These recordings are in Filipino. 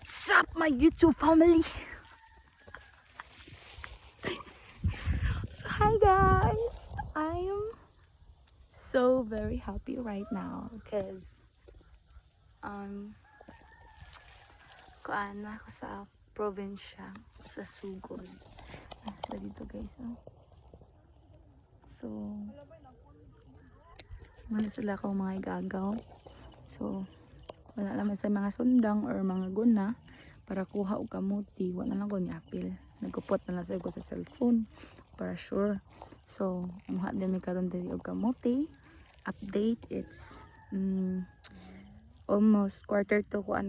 What's up, my YouTube family? So, hi guys! I am so very happy right now because kuan na ako sa probinsya, sa Sugod. So, dito guys, oh. So, wala sila ko mga igagaw. So, wala naman sa mga sundang or mga guna para kuha o kamuti. Wala lang ko ni apil. Nagupot na lang sa ko sa cellphone para sure. So, ang din may karon diri og kamuti. Update, it's almost quarter to 4.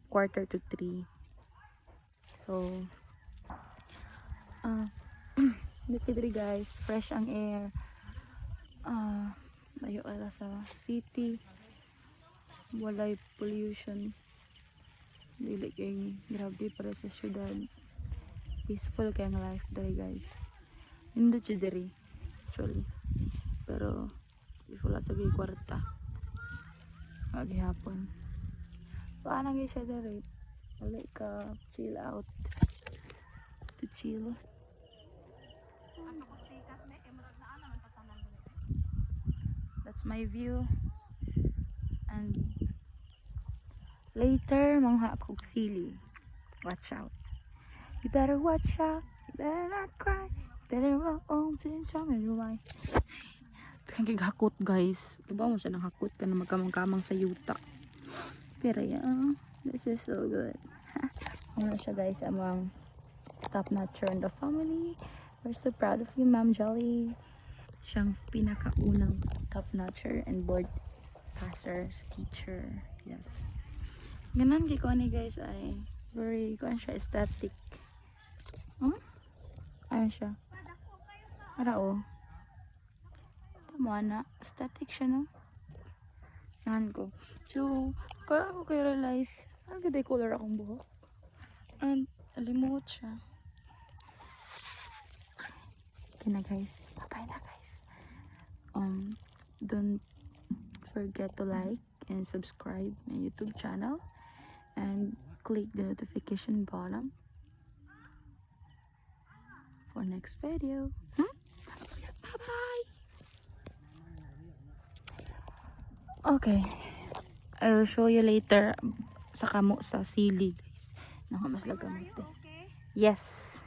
Quarter to 3. So, dito diri guys, fresh ang air. Layo ala sa city. Walay pollution. Dili kay grabe para sa syudad. Peaceful kay ang life diri guys. Hindi siya diri actually, pero wala sa kwarta maghihapon. Paano nga siya diri? Wala ka chill out to chill. That's my view. And later, mga akong sili. Watch out. You better watch out. You better not cry. You better roll on to something right. Kaya hakot guys. Diba mo siya nang hakot ka na magkamang-kamang sa yuta. Pero yeah, this is so good. Ano siya guys, among top notcher in the family. We're so proud of you, Ma'am Jolly. Siyang pinakaunang top notcher and board passer sa teacher. Yes. Ganon kay ko ni guys ay very kuan siya aesthetic. Ayun siya. Para o. Tama na. Aesthetic siya no. Nahan ko. So, kaya ako kay realize ang ganda color akong buhok. And alimot siya. Okay na guys. Bye na guys. Don't forget to like and subscribe my YouTube channel and click the notification button for next video. Bye bye. Okay, I will show you later sa kamo sa sili guys. Nakamas lagamote. Yes.